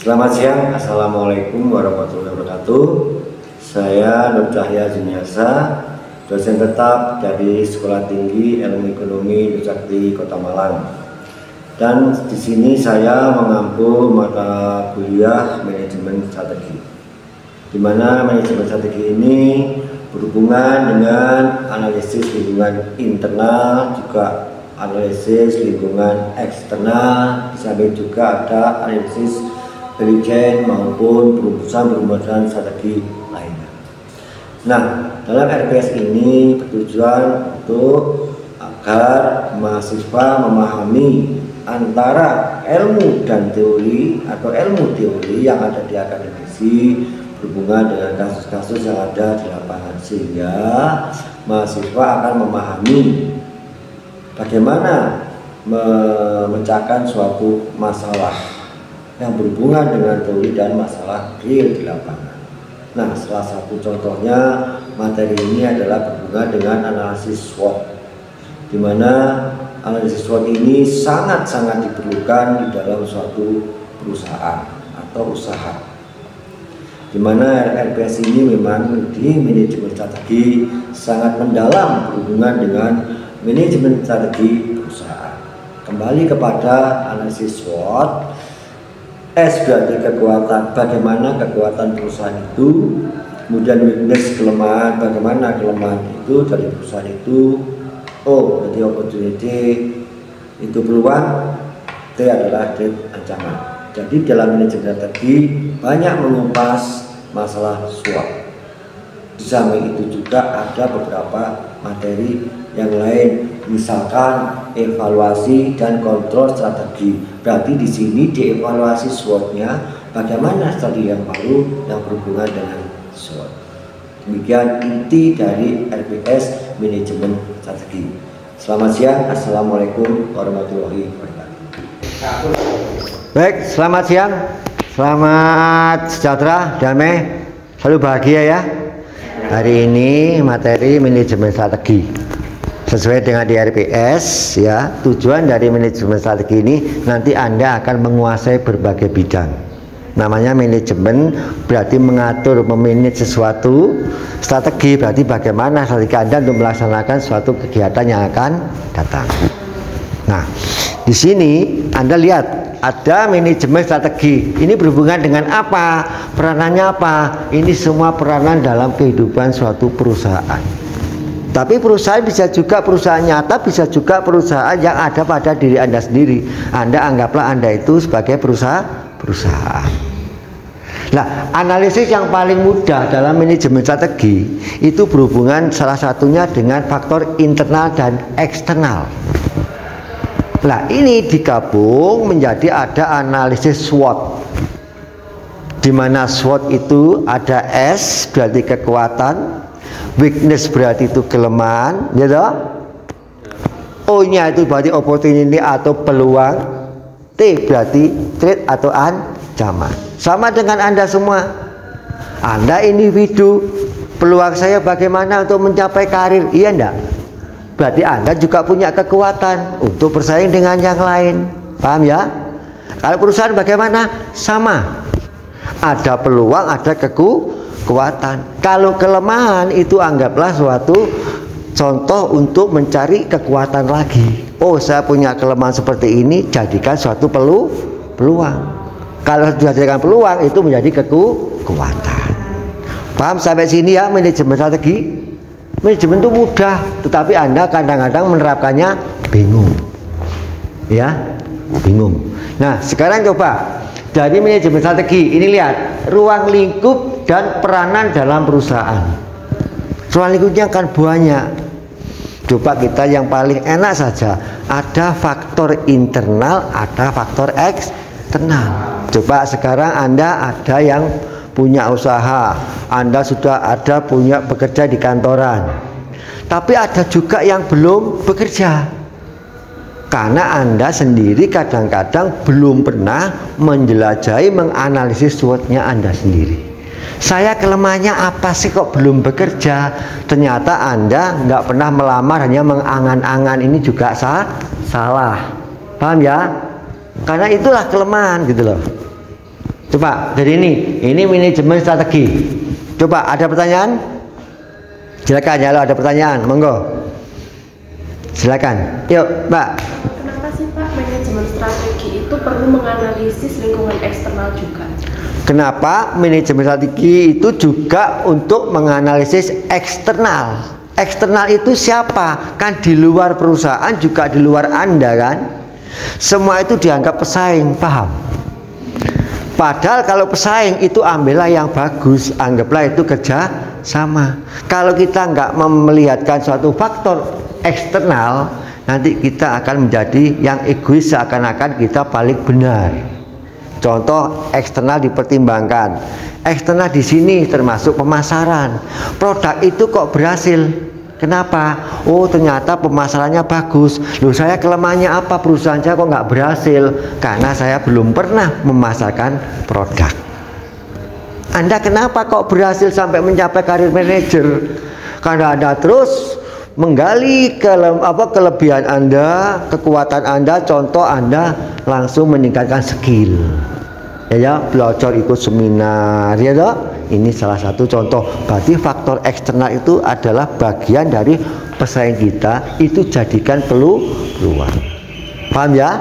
Selamat siang, Assalamualaikum warahmatullahi wabarakatuh. Saya Nur Cahya Juniarsa, dosen tetap dari Sekolah Tinggi Ilmu Ekonomi Nusakti Kota Malang. Dan di sini saya mengampu mata kuliah manajemen strategi, di mana manajemen strategi ini berhubungan dengan analisis lingkungan internal, juga analisis lingkungan eksternal, di samping juga ada analisis value chain maupun perumusan strategi lainnya. Nah, dalam RPS ini bertujuan untuk agar mahasiswa memahami antara ilmu dan teori atau ilmu teori yang ada di akademisi berhubungan dengan kasus-kasus yang ada di lapangan, sehingga mahasiswa akan memahami bagaimana memecahkan suatu masalah yang berhubungan dengan teori dan masalah real di lapangan. Nah, salah satu contohnya materi ini adalah berhubungan dengan analisis SWOT, di mana analisis SWOT ini sangat-sangat diperlukan di dalam suatu perusahaan atau usaha, di mana RPS ini memang di manajemen strategi sangat mendalam berhubungan dengan manajemen strategi perusahaan. Kembali kepada analisis SWOT, S berarti kekuatan, bagaimana kekuatan perusahaan itu, kemudian weakness, kelemahan, bagaimana kelemahan itu dari perusahaan itu, O berarti opportunity, itu peluang, T adalah threat, ancaman. Jadi dalam manajemen strategi banyak mengupas masalah SWOT. Di samping itu juga ada beberapa materi yang lain, misalkan evaluasi dan kontrol strategi. Berarti di sini dievaluasi SWOT-nya, bagaimana strategi yang baru yang berhubungan dengan SWOT. Demikian inti dari RPS manajemen strategi. Selamat siang, Assalamualaikum warahmatullahi wabarakatuh. Baik, selamat siang, selamat sejahtera, damai, selalu bahagia ya. Hari ini materi manajemen strategi sesuai dengan di RPS ya. Tujuan dari manajemen strategi ini nanti Anda akan menguasai berbagai bidang. Namanya manajemen berarti mengatur, memanage sesuatu. Strategi berarti bagaimana strategi Anda untuk melaksanakan suatu kegiatan yang akan datang. Nah, di sini Anda lihat ada manajemen strategi. Ini berhubungan dengan apa? Peranannya apa? Ini semua peranan dalam kehidupan suatu perusahaan. Tapi perusahaan bisa juga perusahaan nyata, bisa juga perusahaan yang ada pada diri Anda sendiri. Anda anggaplah Anda itu sebagai perusahaan. Nah, analisis yang paling mudah dalam manajemen strategi itu berhubungan salah satunya dengan faktor internal dan eksternal. Nah, ini digabung menjadi ada analisis SWOT, di mana SWOT itu ada S berarti kekuatan, weakness berarti itu kelemahan, gitu. O-nya itu berarti opportunity atau peluang, T berarti threat atau ancaman. Sama dengan Anda semua. Anda individu, peluang saya bagaimana untuk mencapai karir, iya enggak? Berarti Anda juga punya kekuatan untuk bersaing dengan yang lain. Paham ya? Kalau perusahaan bagaimana? Sama. Ada peluang, ada kekuatan. Kalau kelemahan itu anggaplah suatu contoh untuk mencari kekuatan lagi. Oh, saya punya kelemahan seperti ini, jadikan suatu peluang. Kalau dijadikan peluang itu menjadi kekuatan. Paham sampai sini ya manajemen strategi? Manajemen itu mudah, tetapi Anda kadang-kadang menerapkannya bingung. Ya, bingung. Nah, sekarang coba dari manajemen strategi ini, lihat ruang lingkup dan peranan dalam perusahaan. Ruang lingkupnya kan banyak. Coba kita yang paling enak saja, ada faktor internal, ada faktor eksternal. Coba sekarang Anda ada yang punya usaha, Anda sudah ada punya bekerja di kantoran, tapi ada juga yang belum bekerja karena Anda sendiri kadang-kadang belum pernah menjelajahi, menganalisis SWOT-nya Anda sendiri. Saya kelemahannya apa sih kok belum bekerja? Ternyata Anda nggak pernah melamar, hanya mengangan-angan. Ini juga salah. Paham ya? Karena itulah kelemahan gitu loh. Coba, jadi ini manajemen strategi. Coba ada pertanyaan? Silakan ya, lo ada pertanyaan, monggo. Silakan. Yuk, Mbak. Kenapa sih Pak manajemen strategi itu perlu menganalisis lingkungan eksternal juga? Kenapa manajemen strategi itu juga untuk menganalisis eksternal? Eksternal itu siapa? Kan di luar perusahaan juga di luar Anda kan? Semua itu dianggap pesaing, paham? Padahal kalau pesaing itu ambillah yang bagus, anggaplah itu kerja sama. Kalau kita nggak melihatkan suatu faktor eksternal, nanti kita akan menjadi yang egois, seakan-akan kita paling benar. Contoh eksternal dipertimbangkan. Eksternal di sini termasuk pemasaran. Produk itu kok berhasil? Kenapa? Oh, ternyata pemasarannya bagus. Loh, saya kelemahannya apa? Perusahaan saya kok nggak berhasil? Karena saya belum pernah memasarkan produk. Anda kenapa kok berhasil sampai mencapai karir manajer? Karena Anda terus menggali kelebihan Anda, kekuatan Anda. Contoh, Anda langsung meningkatkan skill. Ya, belajar ikut seminar, ya toh? Ini salah satu contoh. Berarti faktor eksternal itu adalah bagian dari pesaing kita, itu jadikan peluang. Paham ya?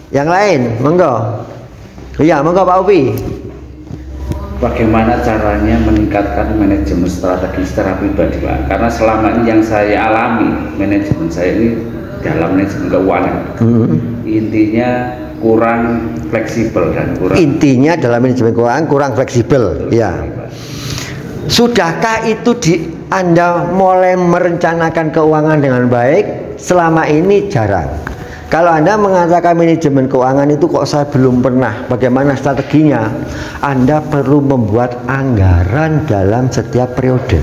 Yang lain, monggo. Iya, monggo Pak Upi. Bagaimana caranya meningkatkan manajemen strategi secara pribadi, Pak? Karena selama ini yang saya alami, manajemen saya ini dalam manajemen keuangan, intinya kurang fleksibel dan kurang. Intinya dalam manajemen keuangan kurang fleksibel, ya. Sudahkah itu Anda mulai merencanakan keuangan dengan baik? Selama ini jarang. Kalau Anda mengatakan manajemen keuangan itu kok saya belum pernah, bagaimana strateginya? Anda perlu membuat anggaran dalam setiap periode.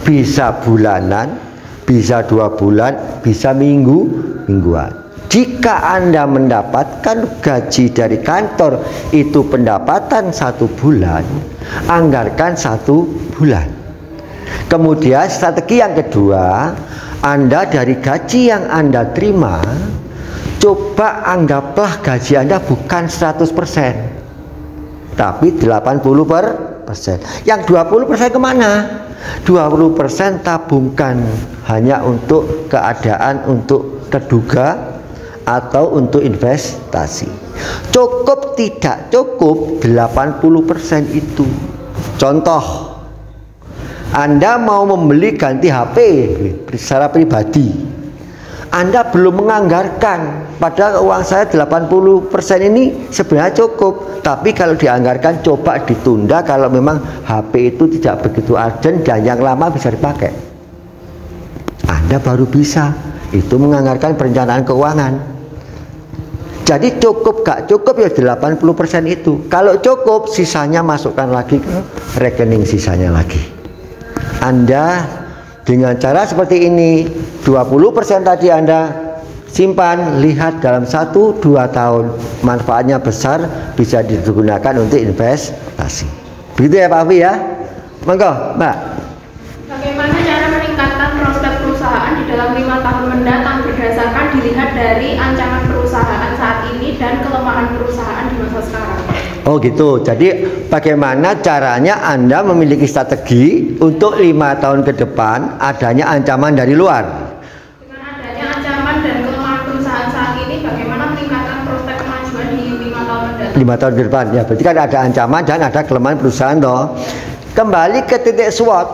Bisa bulanan, bisa 2 bulan, bisa mingguan. Jika Anda mendapatkan gaji dari kantor itu pendapatan 1 bulan, anggarkan 1 bulan. Kemudian strategi yang kedua, Anda dari gaji yang Anda terima, coba anggaplah gaji Anda bukan 100%, tapi 80%. Yang 20% kemana? 20% tabungkan hanya untuk keadaan untuk terduga atau untuk investasi. Cukup tidak cukup 80% itu. Contoh, Anda mau membeli ganti HP secara pribadi, Anda belum menganggarkan, padahal uang saya 80% ini sebenarnya cukup, tapi kalau dianggarkan coba ditunda kalau memang HP itu tidak begitu urgent dan yang lama bisa dipakai. Anda baru bisa itu menganggarkan perencanaan keuangan. Jadi cukup gak cukup ya 80% itu. Kalau cukup sisanya masukkan lagi ke rekening sisanya lagi. Anda dengan cara seperti ini 20% tadi Anda simpan, lihat dalam 1-2 tahun manfaatnya besar, bisa digunakan untuk investasi. Begitu ya Pak Afi ya. Monggo Mbak. Bagaimana cara meningkatkan prospek perusahaan di dalam 5 tahun mendatang berdasarkan dilihat dari ancaman perusahaan saat ini dan kelemahan perusahaan di masa sekarang? Oh gitu. Jadi bagaimana caranya Anda memiliki strategi untuk 5 tahun ke depan adanya ancaman dari luar? Dengan adanya ancaman dan kelemahan perusahaan saat ini, bagaimana meningkatkan prospek kemajuan di 5 tahun mendatang? 5 tahun ke depan ya, berarti kan ada ancaman dan ada kelemahan perusahaan toh. Kembali ke titik SWOT.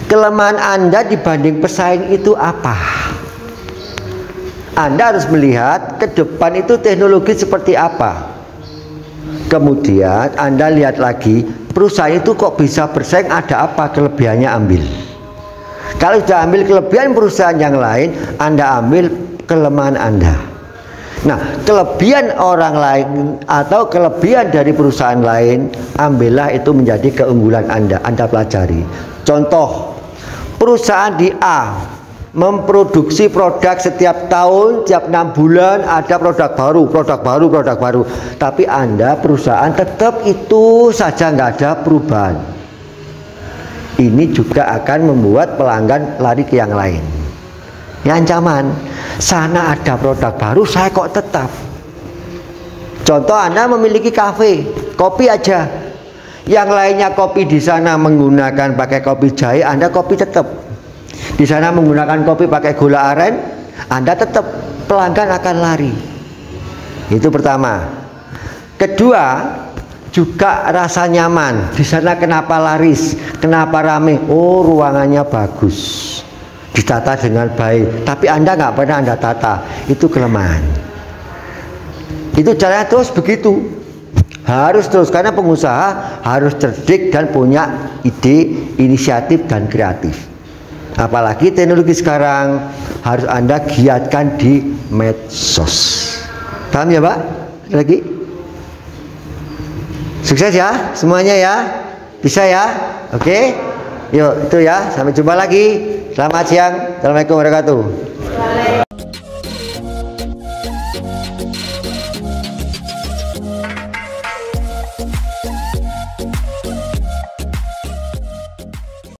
Kelemahan Anda dibanding pesaing itu apa? Anda harus melihat ke depan itu teknologi seperti apa. Kemudian Anda lihat lagi perusahaan itu kok bisa bersaing, ada apa kelebihannya, ambil. Kalau sudah ambil kelebihan perusahaan yang lain, Anda ambil kelemahan Anda. Nah, kelebihan orang lain atau kelebihan dari perusahaan lain, ambillah itu menjadi keunggulan Anda. Anda pelajari. Contoh, perusahaan di A memproduksi produk setiap tahun, setiap 6 bulan ada produk baru. Tapi Anda perusahaan tetap itu saja nggak ada perubahan. Ini juga akan membuat pelanggan lari ke yang lain. Ini ancaman. Sana ada produk baru, saya kok tetap. Contoh, Anda memiliki kafe, kopi aja. Yang lainnya kopi di sana menggunakan pakai kopi jahe, Anda kopi tetap. Di sana menggunakan kopi pakai gula aren, Anda tetap, pelanggan akan lari. Itu pertama. Kedua, juga rasa nyaman. Di sana kenapa laris, kenapa rame? Oh, ruangannya bagus, ditata dengan baik. Tapi Anda nggak pernah Anda tata, itu kelemahan. Itu caranya terus begitu. Harus terus, karena pengusaha harus cerdik dan punya ide, inisiatif dan kreatif. Apalagi teknologi sekarang harus Anda giatkan di medsos. Paham ya Pak? Lagi? Sukses ya semuanya ya. Bisa ya? Oke? Yuk itu ya. Sampai jumpa lagi. Selamat siang. Assalamualaikum warahmatullahi wabarakatuh.